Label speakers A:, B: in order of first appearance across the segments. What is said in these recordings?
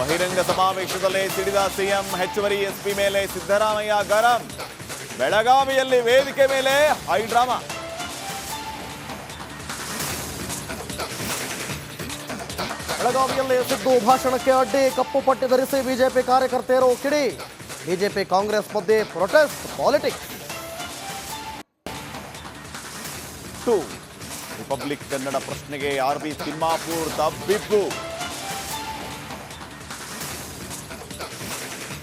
A: ಬಹಿರಂಗ ಸಮಾವೇಶದಲ್ಲಿ ಸಿಡಿದ ಸಿಎಂ ಹೆಚ್ಚುವರಿ ಎಸ್ಪಿ ಮೇಲೆ ಸಿದ್ದರಾಮಯ್ಯ ಗರಂ. ಬೆಳಗಾವಿಯಲ್ಲಿ ವೇದಿಕೆ ಮೇಲೆ ಹೈಡ್ರಾಮಾ.
B: ಬೆಳಗಾವಿಯಲ್ಲಿ ಸಿದ್ದು ಭಾಷಣಕ್ಕೆ ಅಡ್ಡಿ, ಕಪ್ಪು ಪಟ್ಟಿ ಧರಿಸಿ ಬಿಜೆಪಿ ಕಾರ್ಯಕರ್ತೆಯರು ಕಿಡಿ. ಬಿಜೆಪಿ ಕಾಂಗ್ರೆಸ್ ಮಧ್ಯೆ ಪ್ರೊಟೆಸ್ಟ್ ಪಾಲಿಟಿಕ್ಸ್.
A: ರಿಪಬ್ಲಿಕ್ ಕನ್ನಡ ಪ್ರಶ್ನೆಗೆ ಆರ್ಬಿ ತಿಮ್ಮಾಪುರ್ ತಬ್ಬಿಬ್ಬು.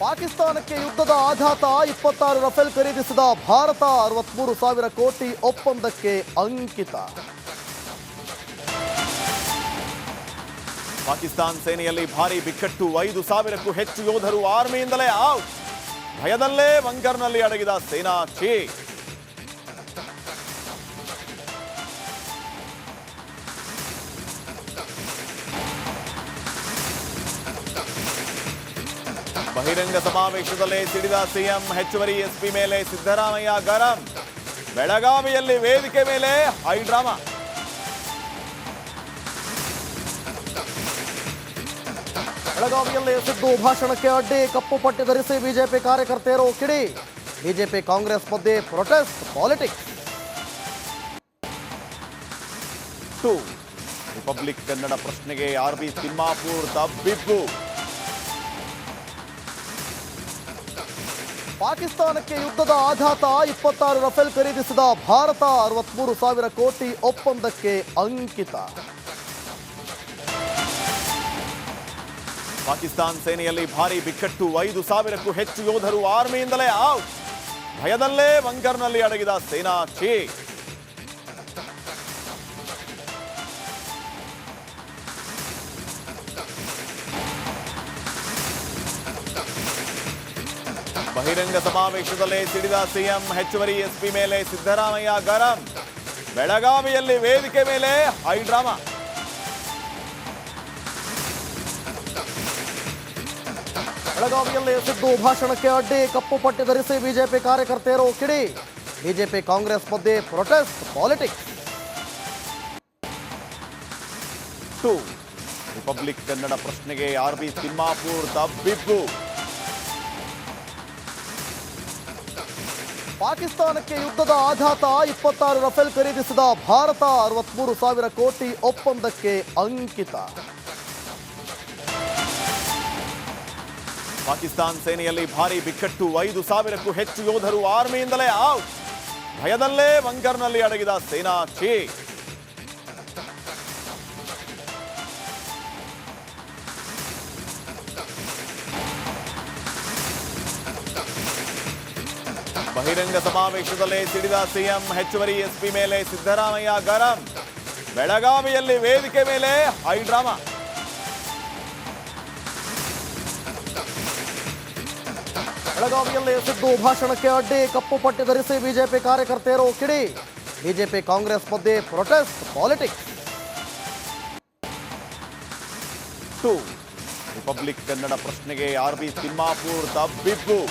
B: ಪಾಕಿಸ್ತಾನಕ್ಕೆ ಯುದ್ಧದ ಆಘಾತ, 26 ರಫೇಲ್ ಖರೀದಿಸಿದ ಭಾರತ, 63,000 ಕೋಟಿ ಒಪ್ಪಂದಕ್ಕೆ ಅಂಕಿತ.
A: ಪಾಕಿಸ್ತಾನ ಸೇನೆಯಲ್ಲಿ ಭಾರಿ ಬಿಕ್ಕಟ್ಟು, 5,000ಕ್ಕೂ ಹೆಚ್ಚು ಯೋಧರು ಆರ್ಮಿಯಿಂದಲೇ ಔಟ್. ಭಯದಲ್ಲೇ ಬಂಕರ್ನಲ್ಲಿ ಅಡಗಿದ ಸೇನಾ ಚೀಫ್. ಬಹಿರಂಗ ಸಮಾವೇಶದಲ್ಲಿ ಸಿಡಿದ ಸಿಎಂ ಹೆಚ್ಚುವರಿ ಎಸ್ಪಿ ಮೇಲೆ ಸಿದ್ದರಾಮಯ್ಯ ಗರಂ. ಬೆಳಗಾವಿಯಲ್ಲಿ ವೇದಿಕೆ ಮೇಲೆ ಹೈಡ್ರಾಮಾ.
B: ಬೆಳಗಾವಿಯಲ್ಲಿ ಸಿದ್ದು ಭಾಷಣಕ್ಕೆ ಅಡ್ಡಿ, ಕಪ್ಪು ಪಟ್ಟಿ ಧರಿಸಿ ಬಿಜೆಪಿ ಕಾರ್ಯಕರ್ತೆಯರು ಕಿಡಿ. ಬಿಜೆಪಿ ಕಾಂಗ್ರೆಸ್ ಮಧ್ಯೆ ಪ್ರೊಟೆಸ್ಟ್ ಪಾಲಿಟಿಕ್ಸ್.
A: ರಿಪಬ್ಲಿಕ್ ಕನ್ನಡ ಪ್ರಶ್ನೆಗೆ ಆರ್ಬಿ ತಿಮ್ಮಾಪುರ್ ತಬ್ಬಿಬ್ಬು.
B: ಪಾಕಿಸ್ತಾನಕ್ಕೆ ಯುದ್ಧದ ಆಘಾತ, 26 ರಫೇಲ್ ಖರೀದಿಸಿದ ಭಾರತ, 63,000 ಕೋಟಿ ಒಪ್ಪಂದಕ್ಕೆ ಅಂಕಿತ.
A: ಪಾಕಿಸ್ತಾನ ಸೇನೆಯಲ್ಲಿ ಭಾರಿ ಬಿಕ್ಕಟ್ಟು, 5,000ಕ್ಕೂ ಹೆಚ್ಚು ಯೋಧರು ಆರ್ಮಿಯಿಂದಲೇ ಔಟ್. ಭಯದಲ್ಲೇ ಬಂಕರ್ನಲ್ಲಿ ಅಡಗಿದ ಸೇನಾ ಚೀಫ್. ಬಹಿರಂಗ ಸಮಾವೇಶದಲ್ಲಿ ಸಿಡಿದ ಸಿಎಂ ಹೆಚ್ಚುವರಿ ಎಸ್ಪಿ ಮೇಲೆ ಸಿದ್ದರಾಮಯ್ಯ ಗರಂ. ಬೆಳಗಾವಿಯಲ್ಲಿ ವೇದಿಕೆ ಮೇಲೆ ಹೈಡ್ರಾಮಾ.
B: ಬೆಳಗಾವಿಯಲ್ಲಿ ಸಿದ್ದು ಭಾಷಣಕ್ಕೆ ಅಡ್ಡಿ, ಕಪ್ಪು ಪಟ್ಟಿ ಧರಿಸಿ ಬಿಜೆಪಿ ಕಾರ್ಯಕರ್ತೆಯರು ಕಿಡಿ. ಬಿಜೆಪಿ ಕಾಂಗ್ರೆಸ್ ಮಧ್ಯೆ ಪ್ರೊಟೆಸ್ಟ್ ಪಾಲಿಟಿಕ್ಸ್.
A: ರಿಪಬ್ಲಿಕ್ ಕನ್ನಡ ಪ್ರಶ್ನೆಗೆ ಆರ್ಬಿ ತಿಮ್ಮಾಪುರ್ ತಬ್ಬಿಬ್ಬು.
B: ಪಾಕಿಸ್ತಾನಕ್ಕೆ ಯುದ್ಧದ ಆಘಾತ, 26 ರಫೇಲ್ ಖರೀದಿಸಿದ ಭಾರತ, 63,000 ಕೋಟಿ ಒಪ್ಪಂದಕ್ಕೆ ಅಂಕಿತ.
A: ಪಾಕಿಸ್ತಾನ ಸೇನೆಯಲ್ಲಿ ಭಾರಿ ಬಿಕ್ಕಟ್ಟು, 5,000ಕ್ಕೂ ಹೆಚ್ಚು ಯೋಧರು ಆರ್ಮಿಯಿಂದಲೇ ಔಟ್. ಭಯದಲ್ಲೇ ಬಂಕರ್ನಲ್ಲಿ ಅಡಗಿದ ಸೇನಾ ಚೀಫ್. ಬಹಿರಂಗ ಸಮಾವೇಶದಲ್ಲಿ ಸಿಡಿದ ಸಿಎಂ ಹೆಚ್ಚುವರಿ ಎಸ್ಪಿ ಮೇಲೆ ಸಿದ್ದರಾಮಯ್ಯ ಗರಂ. ಬೆಳಗಾವಿಯಲ್ಲಿ ವೇದಿಕೆ ಮೇಲೆ ಹೈಡ್ರಾಮಾ.
B: ಬೆಳಗಾವಿಯಲ್ಲಿ ಸಿದ್ದು ಭಾಷಣಕ್ಕೆ ಅಡ್ಡಿ, ಕಪ್ಪು ಪಟ್ಟಿ ಧರಿಸಿ ಬಿಜೆಪಿ ಕಾರ್ಯಕರ್ತೆಯರು ಕಿಡಿ. ಬಿಜೆಪಿ ಕಾಂಗ್ರೆಸ್ ಮಧ್ಯೆ ಪ್ರೊಟೆಸ್ಟ್ ಪಾಲಿಟಿಕ್ಸ್.
A: ರಿಪಬ್ಲಿಕ್ ಕನ್ನಡ ಪ್ರಶ್ನೆಗೆ ಆರ್ಬಿ ತಿಮ್ಮಾಪುರ್ ತಬ್ಬಿಬ್ಬು.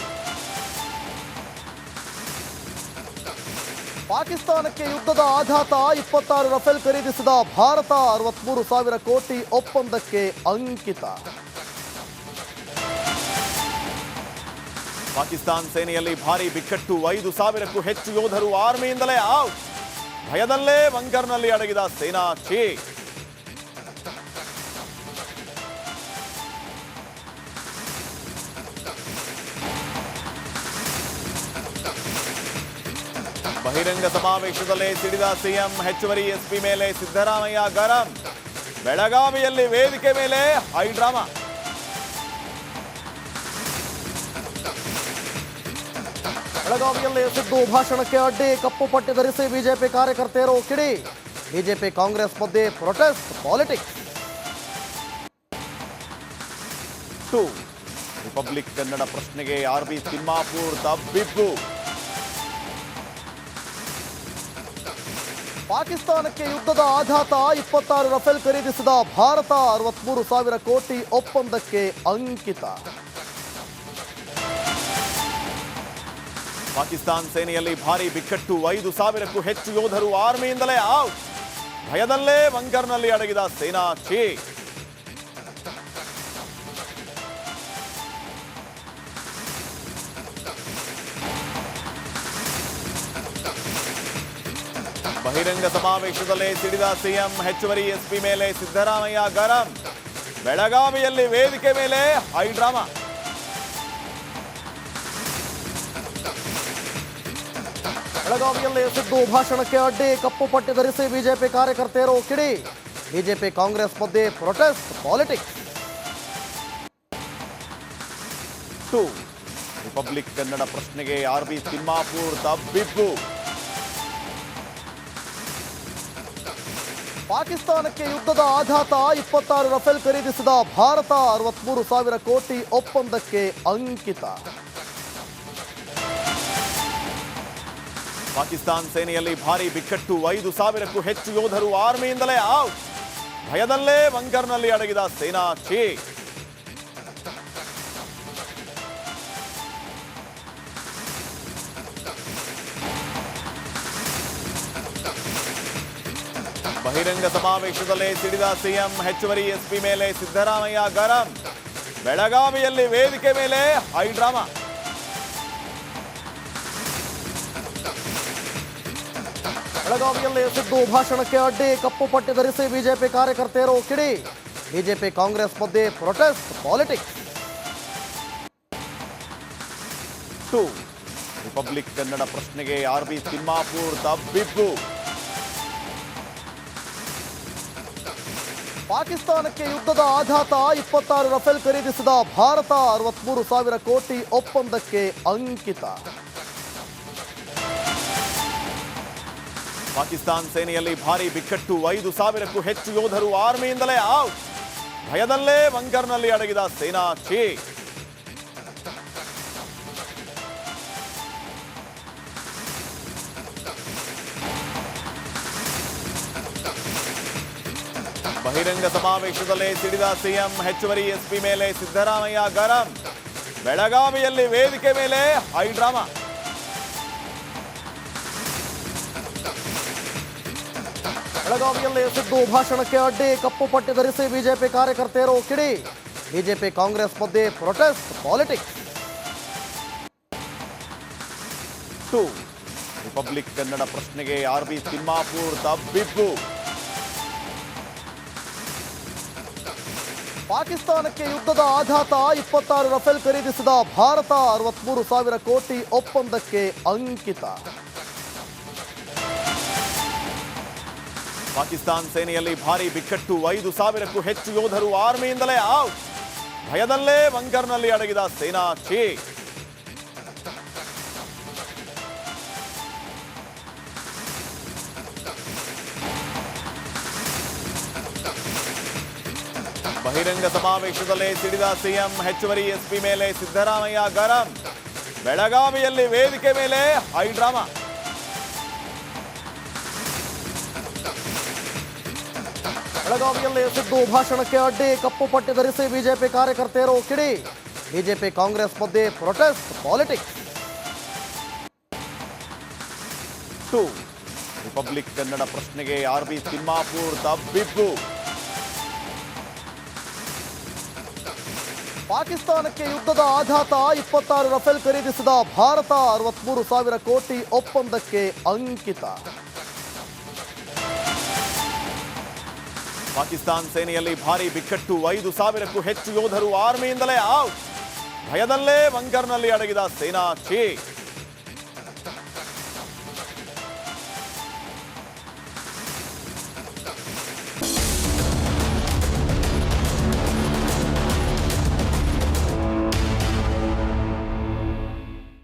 B: ಪಾಕಿಸ್ತಾನಕ್ಕೆ ಯುದ್ಧದ ಆಘಾತ, 26 ರಫೇಲ್ ಖರೀದಿಸಿದ ಭಾರತ, 63,000 ಕೋಟಿ ಒಪ್ಪಂದಕ್ಕೆ ಅಂಕಿತ.
A: ಪಾಕಿಸ್ತಾನ ಸೇನೆಯಲ್ಲಿ ಭಾರಿ ಬಿಕ್ಕಟ್ಟು, 5,000ಕ್ಕೂ ಹೆಚ್ಚು ಯೋಧರು ಆರ್ಮಿಯಿಂದಲೇ ಔಟ್. ಭಯದಲ್ಲೇ ಬಂಕರ್ನಲ್ಲಿ ಅಡಗಿದ ಸೇನಾ ಚೀಫ್. ಬಹಿರಂಗ ಸಮಾವೇಶದಲ್ಲಿ ಸಿಡಿದ ಸಿಎಂ ಹೆಚ್ಚುವರಿ ಎಸ್ಪಿ ಮೇಲೆ ಸಿದ್ದರಾಮಯ್ಯ ಗರಂ. ಬೆಳಗಾವಿಯಲ್ಲಿ ವೇದಿಕೆ ಮೇಲೆ ಹೈಡ್ರಾಮಾ.
B: ಬೆಳಗಾವಿಯಲ್ಲಿ ಸಿದ್ದು ಭಾಷಣಕ್ಕೆ ಅಡ್ಡಿ, ಕಪ್ಪು ಪಟ್ಟಿ ಧರಿಸಿ ಬಿಜೆಪಿ ಕಾರ್ಯಕರ್ತೆಯರು ಕಿಡಿ. ಬಿಜೆಪಿ ಕಾಂಗ್ರೆಸ್ ಮಧ್ಯೆ ಪ್ರೊಟೆಸ್ಟ್ ಪಾಲಿಟಿಕ್ಸ್.
A: ರಿಪಬ್ಲಿಕ್ ಕನ್ನಡ ಪ್ರಶ್ನೆಗೆ ಆರ್ಬಿ ತಿಮ್ಮಾಪುರ್ ತಬ್ಬಿಬ್ಬು.
B: ಪಾಕಿಸ್ತಾನಕ್ಕೆ ಯುದ್ಧದ ಆಘಾತ, 26 ರಫೇಲ್ ಖರೀದಿಸಿದ ಭಾರತ, 63,000 ಕೋಟಿ ಒಪ್ಪಂದಕ್ಕೆ ಅಂಕಿತ.
A: ಪಾಕಿಸ್ತಾನ ಸೇನೆಯಲ್ಲಿ ಭಾರಿ ಬಿಕ್ಕಟ್ಟು, 5,000ಕ್ಕೂ ಹೆಚ್ಚು ಯೋಧರು ಆರ್ಮಿಯಿಂದಲೇ ಔಟ್. ಭಯದಲ್ಲೇ ಬಂಕರ್ನಲ್ಲಿ ಅಡಗಿದ ಸೇನಾ ಚೀಫ್. ಬಹಿರಂಗ ಸಮಾವೇಶದಲ್ಲೇ ಸಿಡಿದ ಸಿಎಂ ಹೆಚ್ಚುವರಿ ಎಸ್ಪಿ ಮೇಲೆ ಸಿದ್ದರಾಮಯ್ಯ ಗರಂ. ಬೆಳಗಾವಿಯಲ್ಲಿ ವೇದಿಕೆ ಮೇಲೆ ಹೈಡ್ರಾಮಾ.
B: ಬೆಳಗಾವಿಯಲ್ಲಿ ಸಿದ್ದು ಭಾಷಣಕ್ಕೆ ಅಡ್ಡಿ, ಕಪ್ಪು ಪಟ್ಟಿ ಧರಿಸಿ ಬಿಜೆಪಿ ಕಾರ್ಯಕರ್ತೆಯರು ಕಿಡಿ. ಬಿಜೆಪಿ ಕಾಂಗ್ರೆಸ್ ಮಧ್ಯೆ ಪ್ರೊಟೆಸ್ಟ್ ಪಾಲಿಟಿಕ್ಸ್.
A: ರಿಪಬ್ಲಿಕ್ ಕನ್ನಡ ಪ್ರಶ್ನೆಗೆ ಆರ್ಬಿ ತಿಮ್ಮಾಪುರ್ ತಬ್ಬಿಬ್ಬು.
B: ಪಾಕಿಸ್ತಾನಕ್ಕೆ ಯುದ್ಧದ ಆಘಾತ, 26 ರಫೇಲ್ ಖರೀದಿಸಿದ ಭಾರತ, 63,000 ಕೋಟಿ ಒಪ್ಪಂದಕ್ಕೆ ಅಂಕಿತ.
A: ಪಾಕಿಸ್ತಾನ ಸೇನೆಯಲ್ಲಿ ಭಾರಿ ಬಿಕ್ಕಟ್ಟು, 5,000ಕ್ಕೂ ಹೆಚ್ಚು ಯೋಧರು ಆರ್ಮಿಯಿಂದಲೇ ಔಟ್. ಭಯದಲ್ಲೇ ಬಂಕರ್ನಲ್ಲಿ ಅಡಗಿದ ಸೇನಾ ಚೀಫ್. ಬಹಿರಂಗ ಸಮಾವೇಶದಲ್ಲೇ ಸಿಡಿದ ಸಿಎಂ ಹೆಚ್ಚುವರಿ ಎಸ್ಪಿ ಮೇಲೆ ಸಿದ್ದರಾಮಯ್ಯ ಗರಂ. ಬೆಳಗಾವಿಯಲ್ಲಿ ವೇದಿಕೆ ಮೇಲೆ ಹೈಡ್ರಾಮಾ.
B: ಬೆಳಗಾವಿಯಲ್ಲಿ ಸಿದ್ದು ಭಾಷಣಕ್ಕೆ ಅಡ್ಡಿ, ಕಪ್ಪು ಪಟ್ಟಿ ಧರಿಸಿ ಬಿಜೆಪಿ ಕಾರ್ಯಕರ್ತೆಯರು ಕಿಡಿ. ಬಿಜೆಪಿ ಕಾಂಗ್ರೆಸ್ ಮಧ್ಯೆ ಪ್ರೊಟೆಸ್ಟ್ ಪಾಲಿಟಿಕ್ಸ್.
A: ರಿಪಬ್ಲಿಕ್ ಕನ್ನಡ ಪ್ರಶ್ನೆಗೆ ಆರ್ಬಿ ತಿಮ್ಮಾಪುರ್ ತಬ್ಬಿಬ್ಬು.
B: ಪಾಕಿಸ್ತಾನಕ್ಕೆ ಯುದ್ಧದ ಆಘಾತ, 26 ರಫೇಲ್ ಖರೀದಿಸಿದ ಭಾರತ, 63,000 ಕೋಟಿ ಒಪ್ಪಂದಕ್ಕೆ ಅಂಕಿತ.
A: ಪಾಕಿಸ್ತಾನ ಸೇನೆಯಲ್ಲಿ ಭಾರಿ ಬಿಕ್ಕಟ್ಟು, 5,000ಕ್ಕೂ ಹೆಚ್ಚು ಯೋಧರು ಆರ್ಮಿಯಿಂದಲೇ ಔಟ್. ಭಯದಲ್ಲೇ ಬಂಕರ್ನಲ್ಲಿ ಅಡಗಿದ ಸೇನಾ ಚೀಫ್. ಬಹಿರಂಗ ಸಮಾವೇಶದಲ್ಲೇ ಸಿಡಿದ ಸಿಎಂ ಹೆಚ್ಚುವರಿ ಎಸ್ಪಿ ಮೇಲೆ ಸಿದ್ದರಾಮಯ್ಯ ಗರಂ. ಬೆಳಗಾವಿಯಲ್ಲಿ ವೇದಿಕೆ ಮೇಲೆ ಹೈಡ್ರಾಮಾ.
B: ಬೆಳಗಾವಿಯಲ್ಲಿ ಸಿದ್ದು ಭಾಷಣಕ್ಕೆ ಅಡ್ಡಿ, ಕಪ್ಪು ಪಟ್ಟಿ ಧರಿಸಿ ಬಿಜೆಪಿ ಕಾರ್ಯಕರ್ತೆಯರು ಕಿಡಿ. ಬಿಜೆಪಿ ಕಾಂಗ್ರೆಸ್ ಮಧ್ಯೆ ಪ್ರೊಟೆಸ್ಟ್ ಪಾಲಿಟಿಕ್ಸ್.
A: ರಿಪಬ್ಲಿಕ್ ಕನ್ನಡ ಪ್ರಶ್ನೆಗೆ ಆರ್ಬಿ ತಿಮ್ಮಾಪುರ್ ತಬ್ಬಿಬ್ಬು.
B: ಪಾಕಿಸ್ತಾನಕ್ಕೆ ಯುದ್ಧದ ಆಘಾತ, 26 ರಫೇಲ್ ಖರೀದಿಸಿದ ಭಾರತ, 63,000 ಕೋಟಿ ಒಪ್ಪಂದಕ್ಕೆ ಅಂಕಿತ.
A: ಪಾಕಿಸ್ತಾನ ಸೇನೆಯಲ್ಲಿ ಭಾರಿ ಬಿಕ್ಕಟ್ಟು, 5,000ಕ್ಕೂ ಹೆಚ್ಚು ಯೋಧರು ಆರ್ಮಿಯಿಂದಲೇ ಔಟ್. ಭಯದಲ್ಲೇ ಬಂಕರ್ನಲ್ಲಿ ಅಡಗಿದ ಸೇನಾ ಚೀಫ್. ಬಹಿರಂಗ ಸಮಾವೇಶದಲ್ಲೇ ಸಿಡಿದ ಸಿಎಂ ಹೆಚ್ಚುವರಿ ಎಸ್ಪಿ ಮೇಲೆ ಸಿದ್ದರಾಮಯ್ಯ ಗರಂ. ಬೆಳಗಾವಿಯಲ್ಲಿ ವೇದಿಕೆ ಮೇಲೆ ಹೈಡ್ರಾಮಾ.
B: ಬೆಳಗಾವಿಯಲ್ಲಿ ಸಿದ್ದು ಭಾಷಣಕ್ಕೆ ಅಡ್ಡಿ, ಕಪ್ಪು ಪಟ್ಟಿ ಧರಿಸಿ ಬಿಜೆಪಿ ಕಾರ್ಯಕರ್ತೆಯರು ಕಿಡಿ. ಬಿಜೆಪಿ ಕಾಂಗ್ರೆಸ್ ಮಧ್ಯೆ ಪ್ರೊಟೆಸ್ಟ್ ಪಾಲಿಟಿಕ್ಸ್.
A: ರಿಪಬ್ಲಿಕ್ ಕನ್ನಡ ಪ್ರಶ್ನೆಗೆ ಆರ್ಬಿ ತಿಮ್ಮಾಪುರ್ ತಬ್ಬಿಬ್ಬು.
B: ಪಾಕಿಸ್ತಾನಕ್ಕೆ ಯುದ್ಧದ ಆಘಾತ, 26 ರಫೇಲ್ ಖರೀದಿಸಿದ ಭಾರತ, 63,000 ಕೋಟಿ ಒಪ್ಪಂದಕ್ಕೆ ಅಂಕಿತ.
A: ಪಾಕಿಸ್ತಾನ ಸೇನೆಯಲ್ಲಿ ಭಾರಿ ಬಿಕ್ಕಟ್ಟು, 5,000ಕ್ಕೂ ಹೆಚ್ಚು ಯೋಧರು ಆರ್ಮಿಯಿಂದಲೇ ಔಟ್. ಭಯದಲ್ಲೇ ಬಂಕರ್ನಲ್ಲಿ ಅಡಗಿದ ಸೇನಾ ಚೀಫ್.